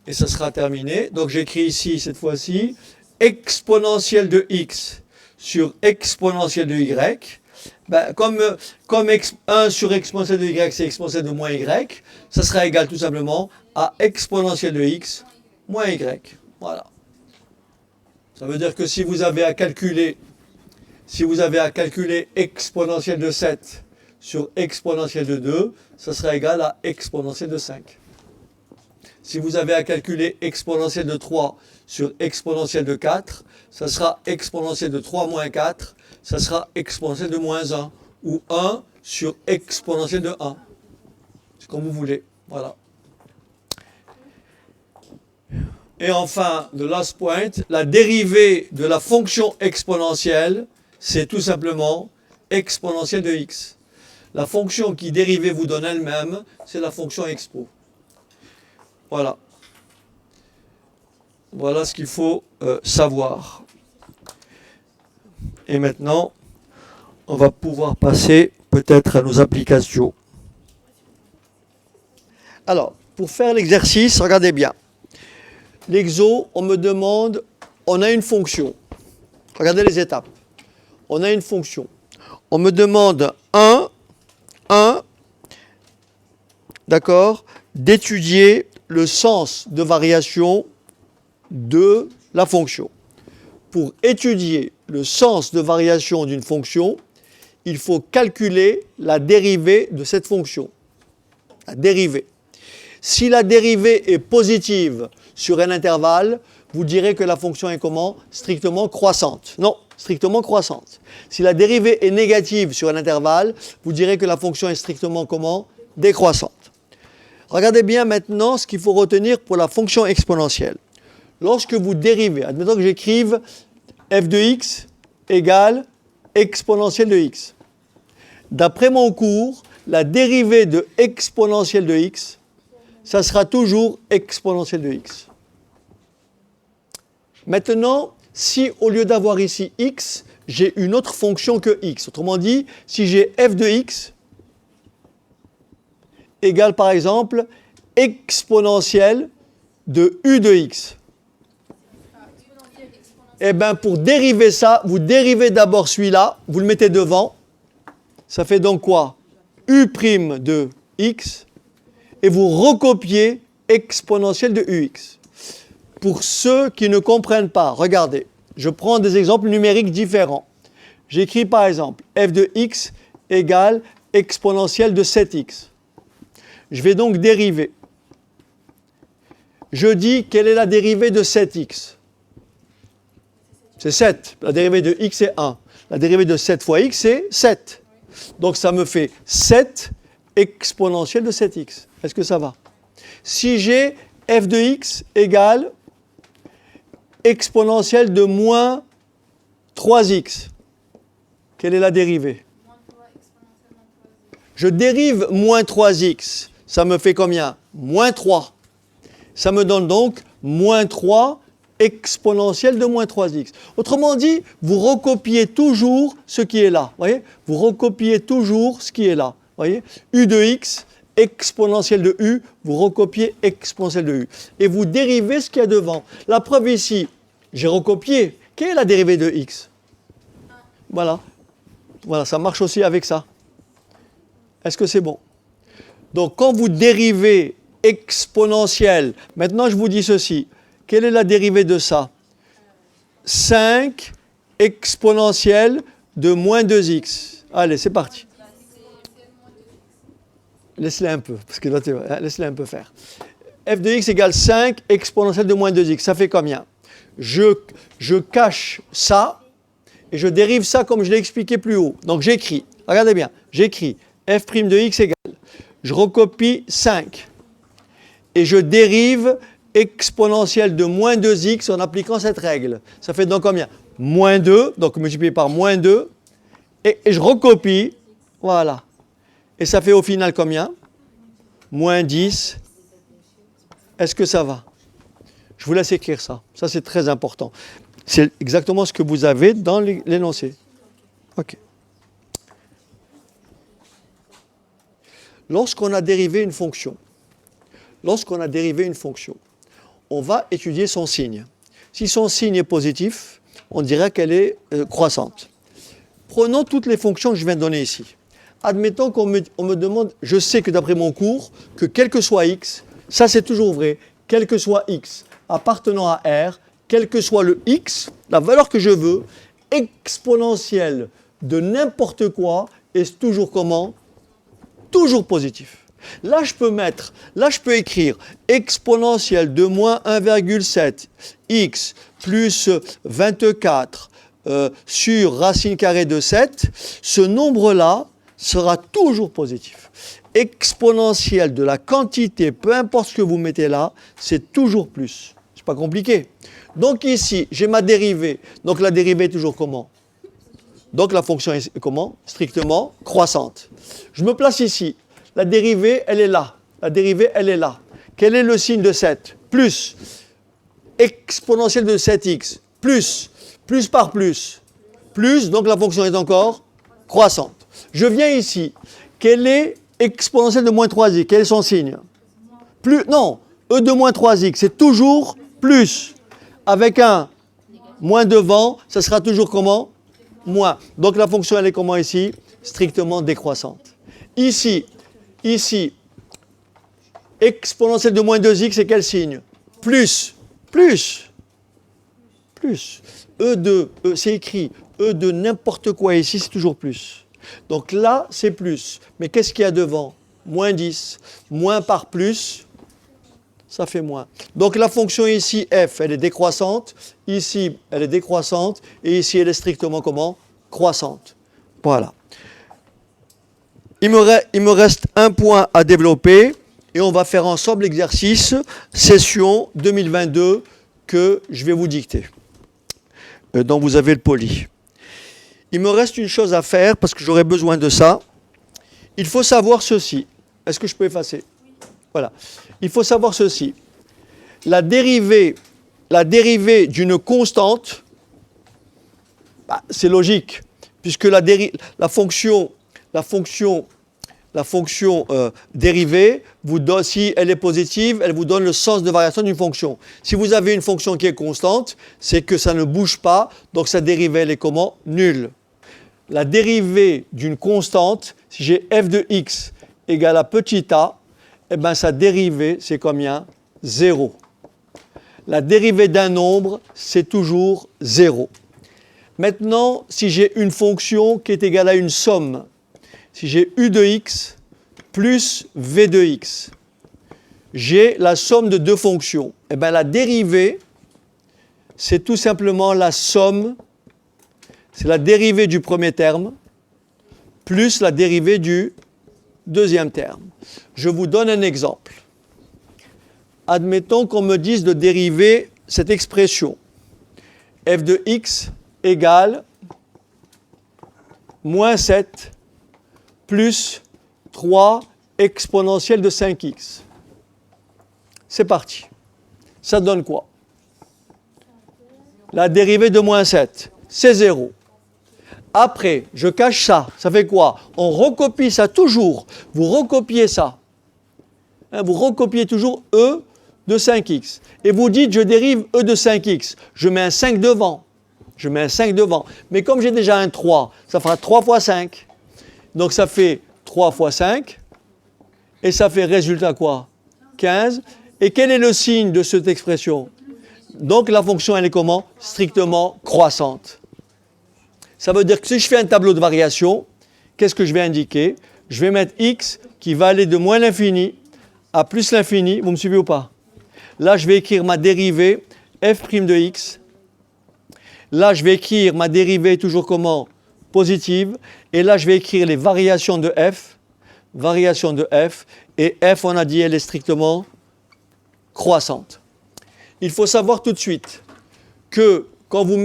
et ça sera terminé. Donc j'écris ici, cette fois-ci, exponentielle de x sur exponentielle de y. Ben, comme 1 sur exponentielle de y, c'est exponentielle de moins y, ça sera égal tout simplement à exponentielle de x moins y. Voilà. Ça veut dire que si vous avez à calculer exponentielle de 7 sur exponentielle de 2, ça sera égal à exponentielle de 5. Si vous avez à calculer exponentielle de 3 sur exponentielle de 4, ça sera exponentielle de 3 moins 4, ça sera exponentielle de moins 1, ou 1 sur exponentielle de 1. C'est comme vous voulez. Voilà. Et enfin, the last point, la dérivée de la fonction exponentielle, c'est tout simplement exponentielle de x. La fonction qui dérivée vous donne elle-même, c'est la fonction expo. Voilà. Voilà ce qu'il faut savoir. Et maintenant, on va pouvoir passer peut-être à nos applications. Alors, pour faire l'exercice, regardez bien. L'exo, on me demande, on a une fonction. Regardez les étapes. On a une fonction. On me demande 1, d'accord, d'étudier le sens de variation de la fonction. Pour étudier le sens de variation d'une fonction, il faut calculer la dérivée de cette fonction. La dérivée. Si la dérivée est positive sur un intervalle, vous direz que la fonction est comment? Strictement croissante. Non, strictement croissante. Si la dérivée est négative sur un intervalle, vous direz que la fonction est strictement comment? Décroissante. Regardez bien maintenant ce qu'il faut retenir pour la fonction exponentielle. Lorsque vous dérivez, admettons que j'écrive f de x égale exponentielle de x. D'après mon cours, la dérivée de exponentielle de x, ça sera toujours exponentielle de x. Maintenant, si au lieu d'avoir ici x, j'ai une autre fonction que x, autrement dit, si j'ai f de x égale par exemple exponentielle de u de x. Eh bien, pour dériver ça, vous dérivez d'abord celui-là, vous le mettez devant. Ça fait donc quoi? U' de x, et vous recopiez exponentielle de ux. Pour ceux qui ne comprennent pas, regardez, je prends des exemples numériques différents. J'écris par exemple f de x égale exponentielle de 7x. Je vais donc dériver. Je dis quelle est la dérivée de 7x? C'est 7. La dérivée de x est 1. La dérivée de 7 fois x, c'est 7. Donc ça me fait 7 exponentielle de 7x. Est-ce que ça va? Si j'ai f de x égale exponentielle de moins 3x, quelle est la dérivée? Je dérive moins 3x. Ça me fait combien? Moins 3. Ça me donne donc moins 3 exponentielle de moins 3x. Autrement dit, vous recopiez toujours ce qui est là. Voyez? Vous recopiez toujours ce qui est là. Voyez? U de x, exponentielle de u, vous recopiez exponentielle de u. Et vous dérivez ce qu'il y a devant. La preuve ici, j'ai recopié. Quelle est la dérivée de x? Voilà. Voilà, ça marche aussi avec ça. Est-ce que c'est bon? Donc, quand vous dérivez exponentielle, maintenant je vous dis ceci. Quelle est la dérivée de ça? 5 exponentielle de moins 2x. Allez, c'est parti. Laisse-les un peu, parce que là, laisse-les un peu faire. F de x égale 5 exponentielle de moins 2x. Ça fait combien? Je cache ça et je dérive ça comme je l'ai expliqué plus haut. Donc j'écris, regardez bien, j'écris f' de x égale, je recopie 5 et je dérive exponentielle de moins 2x en appliquant cette règle. Ça fait donc combien? Moins 2, donc multiplié par moins 2, et je recopie, voilà. Et ça fait au final combien? Moins 10. Est-ce que ça va? Je vous laisse écrire ça. Ça, c'est très important. C'est exactement ce que vous avez dans l'énoncé. OK. Lorsqu'on a dérivé une fonction, on va étudier son signe. Si son signe est positif, on dirait qu'elle est croissante. Prenons toutes les fonctions que je viens de donner ici. Admettons qu'on me demande, je sais que d'après mon cours, que quel que soit x, ça c'est toujours vrai, quel que soit x appartenant à R, quel que soit le x, la valeur que je veux, exponentielle de n'importe quoi est toujours comment? Toujours positif. Là, je peux écrire exponentielle de moins 1,7 x plus 24 sur racine carrée de 7. Ce nombre-là sera toujours positif. Exponentielle de la quantité, peu importe ce que vous mettez là, c'est toujours plus. C'est pas compliqué. Donc ici, j'ai ma dérivée. Donc la dérivée est toujours comment? Donc la fonction est comment? Strictement croissante. Je me place ici. La dérivée, elle est là. La dérivée, elle est là. Quel est le signe de 7? Plus. Exponentielle de 7x. Plus. Plus par plus. Plus, donc la fonction est encore croissante. Je viens ici. Quelle est exponentielle de moins 3x? Quel est son signe? Plus. Non. E de moins 3x, c'est toujours plus. Avec un moins devant, ça sera toujours comment? Moins. Donc la fonction, elle est comment ici? Strictement décroissante. Ici, exponentielle de moins 2x, c'est quel signe? Plus. Plus. Plus. C'est écrit, E de n'importe quoi ici, c'est toujours plus. Donc là, c'est plus. Mais qu'est-ce qu'il y a devant? Moins 10. Moins par plus, ça fait moins. Donc la fonction ici, f, elle est décroissante. Ici, elle est décroissante. Et ici, elle est strictement comment? Croissante. Voilà. Il me reste un point à développer. Et on va faire ensemble l'exercice session 2022 que je vais vous dicter. Dont vous avez le poli. Il me reste une chose à faire parce que j'aurai besoin de ça. Il faut savoir ceci. Est-ce que je peux effacer? Voilà. Il faut savoir ceci. La dérivée d'une constante, c'est logique, puisque la fonction dérivée, si elle est positive, elle vous donne le sens de variation d'une fonction. Si vous avez une fonction qui est constante, c'est que ça ne bouge pas, donc sa dérivée, elle est comment? Nulle. La dérivée d'une constante, si j'ai f de x égale à petit a, eh bien sa dérivée, c'est combien? 0. La dérivée d'un nombre, c'est toujours 0. Maintenant, si j'ai une fonction qui est égale à une somme, si j'ai u de x plus v de x, j'ai la somme de deux fonctions. Eh bien la dérivée, c'est tout simplement la somme, c'est la dérivée du premier terme, plus la dérivée du deuxième terme. Je vous donne un exemple. Admettons qu'on me dise de dériver cette expression. F de x égale moins 7 plus 3 exponentielle de 5x. C'est parti. Ça donne quoi? La dérivée de moins 7, c'est 0. Après, je cache ça. Ça fait quoi? On recopie ça toujours. Vous recopiez ça. Vous recopiez toujours E de 5x. Et vous dites, je dérive E de 5x. Je mets un 5 devant. Mais comme j'ai déjà un 3, ça fera 3 fois 5. Donc ça fait 3 fois 5. Et ça fait résultat quoi? 15. Et quel est le signe de cette expression? Donc la fonction, elle est comment? Strictement croissante. Ça veut dire que si je fais un tableau de variation, qu'est-ce que je vais indiquer? Je vais mettre x qui va aller de moins l'infini à plus l'infini. Vous me suivez ou pas? Là, je vais écrire ma dérivée f' de x. Là, je vais écrire ma dérivée toujours comment? Positive. Et là, je vais écrire les variations de f. Variation de f. Et f, on a dit, elle est strictement croissante. Il faut savoir tout de suite que quand vous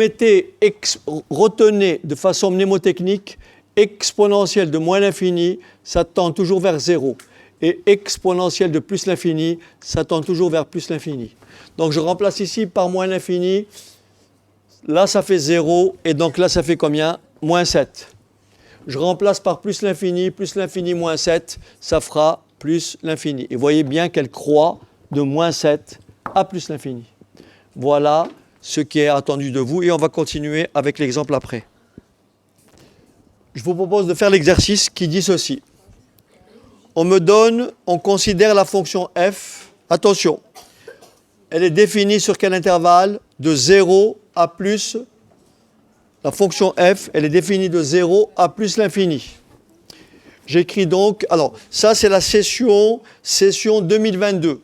retenez de façon mnémotechnique, exponentielle de moins l'infini, ça tend toujours vers 0. Et exponentielle de plus l'infini, ça tend toujours vers plus l'infini. Donc je remplace ici par moins l'infini. Là, ça fait 0. Et donc là, ça fait combien? Moins 7. Je remplace par plus l'infini, moins 7, ça fera plus l'infini. Et vous voyez bien qu'elle croît de moins 7 a plus l'infini. Voilà ce qui est attendu de vous et on va continuer avec l'exemple après. Je vous propose de faire l'exercice qui dit ceci. On considère la fonction f, attention, elle est définie sur quel intervalle? De 0 à plus, la fonction f, elle est définie de 0 à plus l'infini. J'écris donc, alors ça c'est la session 2022,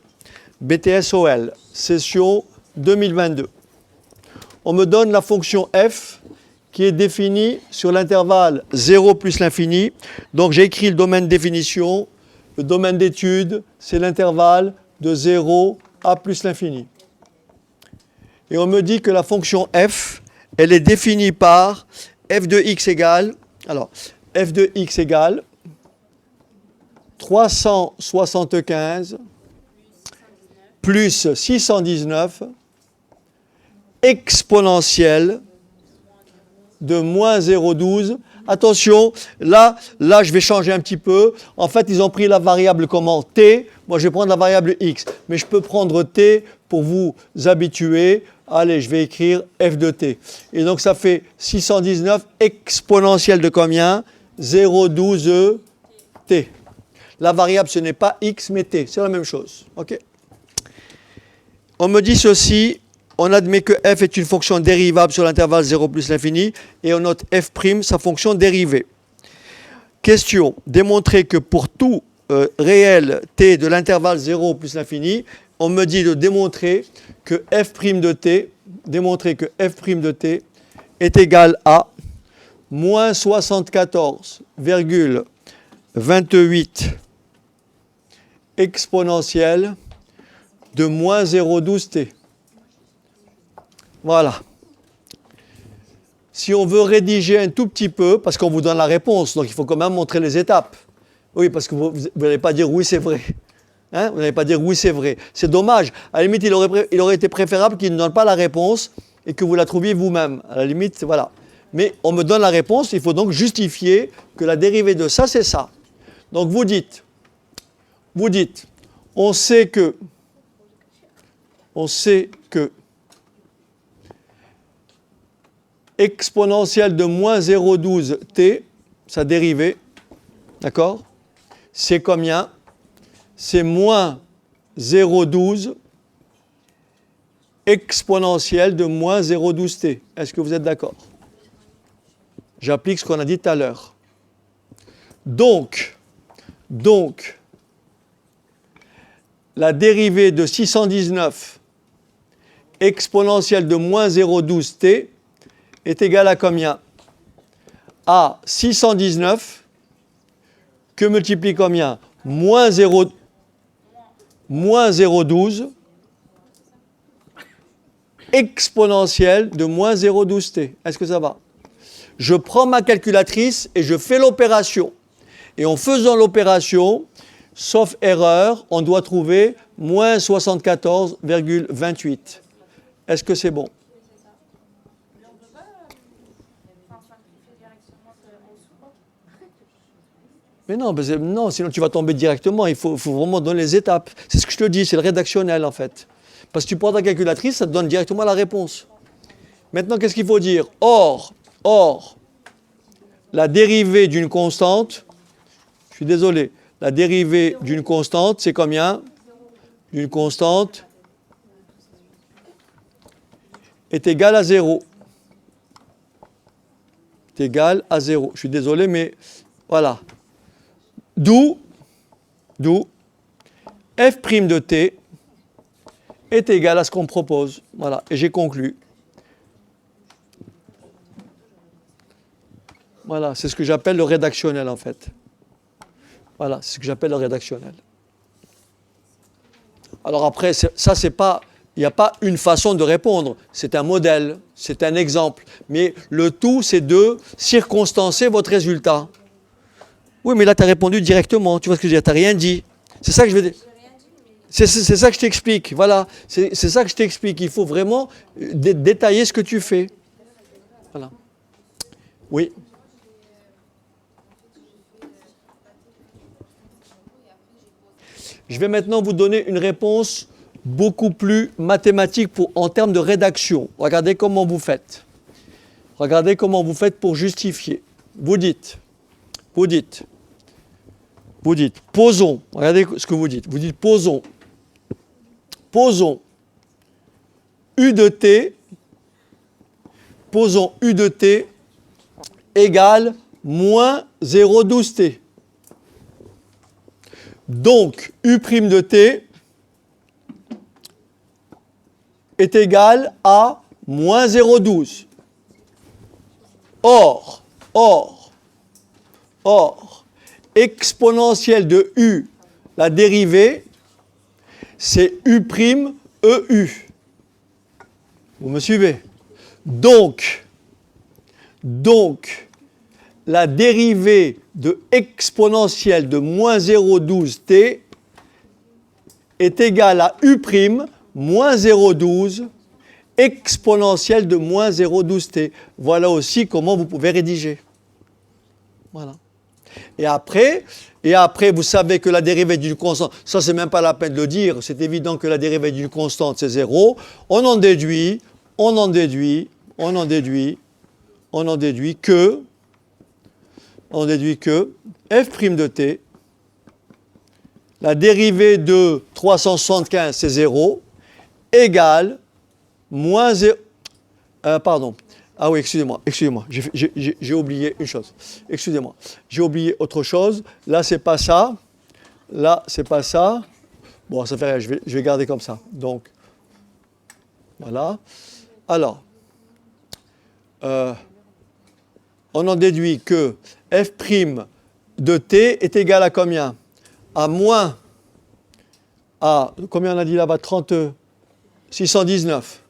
BTS-OL, session 2022. On me donne la fonction f qui est définie sur l'intervalle 0 plus l'infini. Donc j'ai écrit le domaine de définition, le domaine d'étude, c'est l'intervalle de 0 à plus l'infini. Et on me dit que la fonction f, elle est définie par f de x égale, alors f de x égale 375 plus 619 exponentielle de moins 0,12. Attention, là, je vais changer un petit peu. En fait, ils ont pris la variable comment? T. Moi, je vais prendre la variable x. Mais je peux prendre t pour vous habituer. Allez, je vais écrire f de t. Et donc, ça fait 619 exponentielle de combien? 0,12 t. La variable, ce n'est pas x, mais t. C'est la même chose. OK? On me dit ceci. On admet que f est une fonction dérivable sur l'intervalle 0 plus l'infini et on note f', sa fonction dérivée. Question, démontrer que pour tout réel t de l'intervalle 0 plus l'infini, on me dit de démontrer que f' de t, est égal à moins 74,28 exponentielle de moins 0,12 t. Voilà. Si on veut rédiger un tout petit peu, parce qu'on vous donne la réponse, donc il faut quand même montrer les étapes. Oui, parce que vous n'allez pas dire oui, c'est vrai. Hein? Vous n'allez pas dire oui, c'est vrai. C'est dommage. À la limite, il aurait été préférable qu'il ne donne pas la réponse et que vous la trouviez vous-même. À la limite, voilà. Mais on me donne la réponse, il faut donc justifier que la dérivée de ça, c'est ça. Donc vous dites, on sait que exponentielle de moins 0,12 t, sa dérivée, d'accord? C'est combien? C'est moins 0,12 exponentielle de moins 0,12 t. Est-ce que vous êtes d'accord? J'applique ce qu'on a dit tout à l'heure. Donc, la dérivée de 619 exponentielle de moins 0,12 t est égale à combien? À 619 que multiplie combien? Moins 0,12 exponentielle de moins 0,12 t. Est-ce que ça va? Je prends ma calculatrice et je fais l'opération. Et en faisant l'opération, sauf erreur, on doit trouver moins 74,28. Est-ce que c'est bon? Mais non, sinon tu vas tomber directement. Il faut vraiment donner les étapes. C'est ce que je te dis, c'est le rédactionnel en fait. Parce que tu prends ta calculatrice, ça te donne directement la réponse. Maintenant, qu'est-ce qu'il faut dire? Or, la dérivée d'une constante, je suis désolé, la dérivée d'une constante, c'est combien? D'une constante est égale à 0. Est égale à 0. Je suis désolé, mais voilà. D'où f' de t est égal à ce qu'on propose. Voilà, et j'ai conclu. Voilà, c'est ce que j'appelle le rédactionnel en fait. Voilà, c'est ce que j'appelle le rédactionnel. Alors après, ça c'est pas, il n'y a pas une façon de répondre. C'est un modèle, c'est un exemple. Mais le tout, c'est de circonstancer votre résultat. Oui, mais là, tu as répondu directement. Tu vois ce que je veux dire? Tu n'as rien dit. C'est ça que je veux dire. C'est ça que je t'explique. Voilà. C'est ça que je t'explique. Il faut vraiment détailler ce que tu fais. Voilà. Oui. Je vais maintenant vous donner une réponse beaucoup plus mathématique en termes de rédaction. Regardez comment vous faites. Regardez comment vous faites pour justifier. Vous dites, posons. Regardez ce que vous dites. Vous dites, posons U de t, égale moins 0,12t. Donc, U' de t est égal à moins 0,12. Or, exponentielle de U, la dérivée, c'est U' EU. Vous me suivez? Donc, la dérivée de exponentielle de moins 0,12t est égale à U' moins 0,12 exponentielle de moins 0,12t. Voilà aussi comment vous pouvez rédiger. Voilà. Et après, vous savez que la dérivée d'une constante, ça c'est même pas la peine de le dire, c'est évident que la dérivée d'une constante c'est 0. On en déduit que f' de t, la dérivée de 375 c'est 0, égale moins 0. Pardon. Ah oui, excusez-moi. J'ai oublié une chose. Excusez-moi. J'ai oublié autre chose. Là, c'est pas ça. Bon, ça fait rien. Je vais garder comme ça. Donc, voilà. Alors, on en déduit que f' de t est égal à combien? À moins. À combien on a dit là-bas? 619.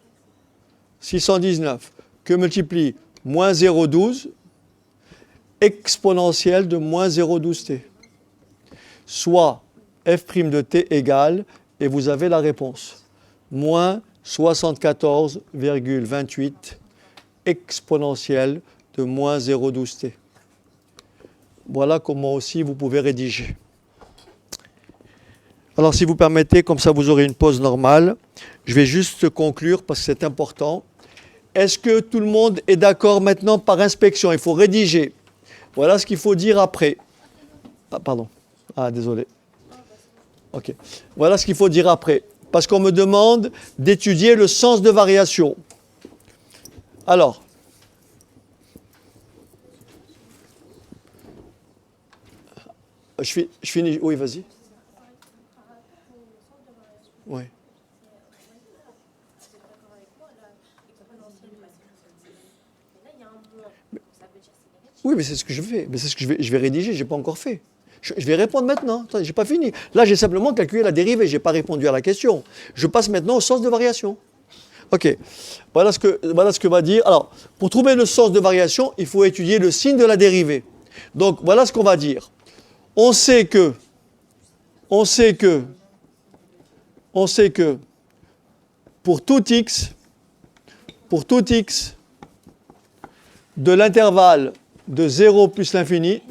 Que multiplie moins 0,12 exponentielle de moins 0,12t. Soit f' de t égale, et vous avez la réponse, moins 74,28 exponentielle de moins 0,12t. Voilà comment aussi vous pouvez rédiger. Alors si vous permettez, comme ça vous aurez une pause normale, je vais juste conclure parce que c'est important. Est-ce que tout le monde est d'accord maintenant par inspection? Il faut rédiger. Voilà ce qu'il faut dire après. Ah, pardon. Ah, désolé. OK. Voilà ce qu'il faut dire après. Parce qu'on me demande d'étudier le sens de variation. Alors. Je finis. Oui, vas-y. Oui. Oui, mais c'est ce que je fais. Mais c'est ce que je vais rédiger, je n'ai pas encore fait. Je vais répondre maintenant. Attendez, je n'ai pas fini. Là, j'ai simplement calculé la dérivée, je n'ai pas répondu à la question. Je passe maintenant au sens de variation. OK. Voilà ce que va dire. Alors, pour trouver le sens de variation, il faut étudier le signe de la dérivée. Donc, voilà ce qu'on va dire. On sait que pour tout x de l'intervalle de 0 plus l'infini,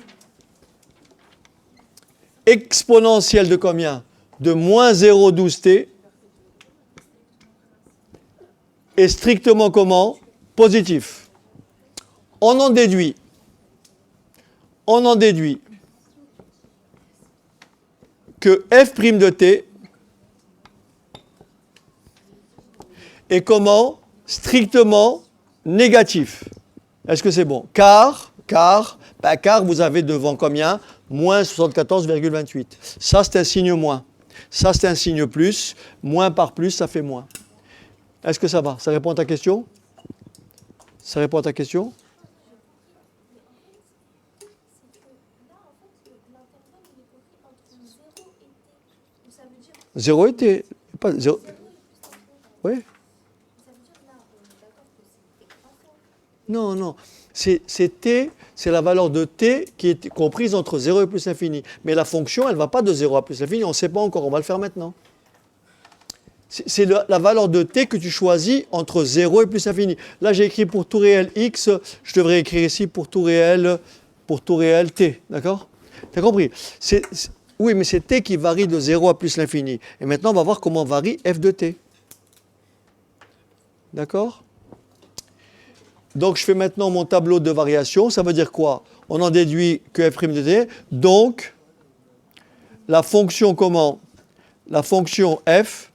exponentielle de combien? De moins 0,12t, est strictement comment? Positif. On en déduit que f' de t est comment? Strictement négatif. Est-ce que c'est bon? Car vous avez devant combien? Moins 74,28. Ça, c'est un signe moins. Ça, c'est un signe plus. Moins par plus, ça fait moins. Est-ce que ça va? Ça répond à ta question? Ça répond à ta question? Zéro et t. Pas 0. Oui? Non. C'est t, c'est la valeur de t qui est comprise entre 0 et plus l'infini. Mais la fonction, elle ne va pas de 0 à plus l'infini, on ne sait pas encore, on va le faire maintenant. C'est la valeur de t que tu choisis entre 0 et plus l'infini. Là, j'ai écrit pour tout réel x, je devrais écrire ici pour tout réel t. D'accord? Tu as compris? Oui, mais c'est t qui varie de 0 à plus l'infini. Et maintenant, on va voir comment varie f de t. D'accord? Donc, je fais maintenant mon tableau de variation. Ça veut dire quoi? On en déduit que f' de t. Donc, la fonction comment? La fonction f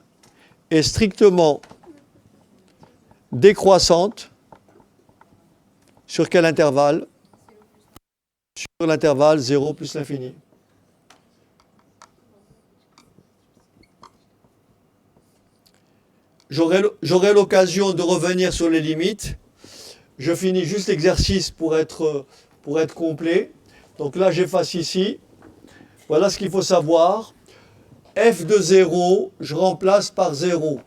est strictement décroissante. Sur quel intervalle? Sur l'intervalle 0 plus l'infini. J'aurai l'occasion de revenir sur les limites. Je finis juste l'exercice pour être complet. Donc là, j'efface ici. Voilà ce qu'il faut savoir. F de 0, je remplace par 0.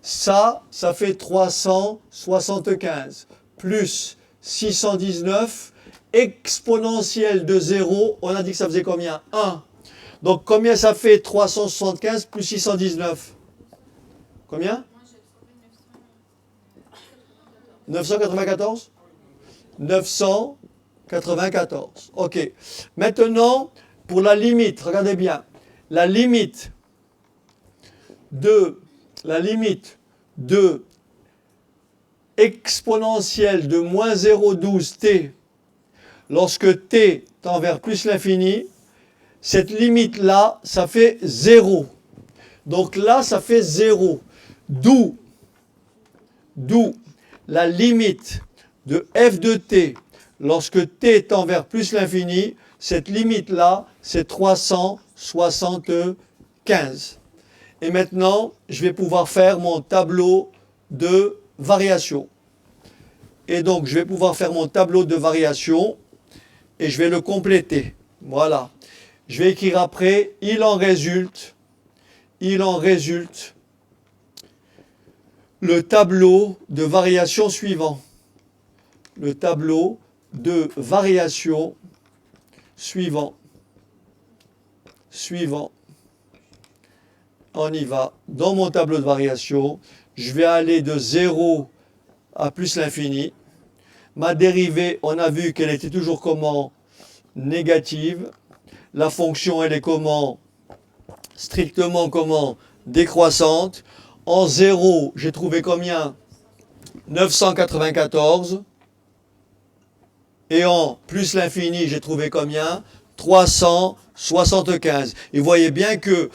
Ça fait 375 plus 619 exponentielle de 0. On a dit que ça faisait combien? 1. Donc combien ça fait 375 plus 619? Combien? 994? 994. OK. Maintenant, pour la limite, regardez bien. La limite de exponentielle de moins 0,12 t lorsque t tend vers plus l'infini, cette limite-là, ça fait 0. Donc là, ça fait 0. D'où la limite de f de t lorsque t tend vers plus l'infini, cette limite-là, c'est 375. Et maintenant, je vais pouvoir faire mon tableau de variation. Et donc, je vais pouvoir faire mon tableau de variation et je vais le compléter. Voilà. Je vais écrire après, il en résulte le tableau de variation suivant. Le tableau de variation suivant. On y va. Dans mon tableau de variation, je vais aller de 0 à plus l'infini. Ma dérivée, on a vu qu'elle était toujours comment? Négative. La fonction, elle est comment? Strictement comment? Décroissante. En 0, j'ai trouvé combien? 994. Et en plus l'infini, j'ai trouvé combien? 375. Et vous voyez bien que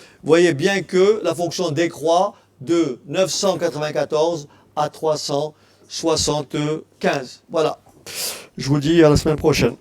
la fonction décroît de 994 à 375. Voilà. Je vous dis à la semaine prochaine.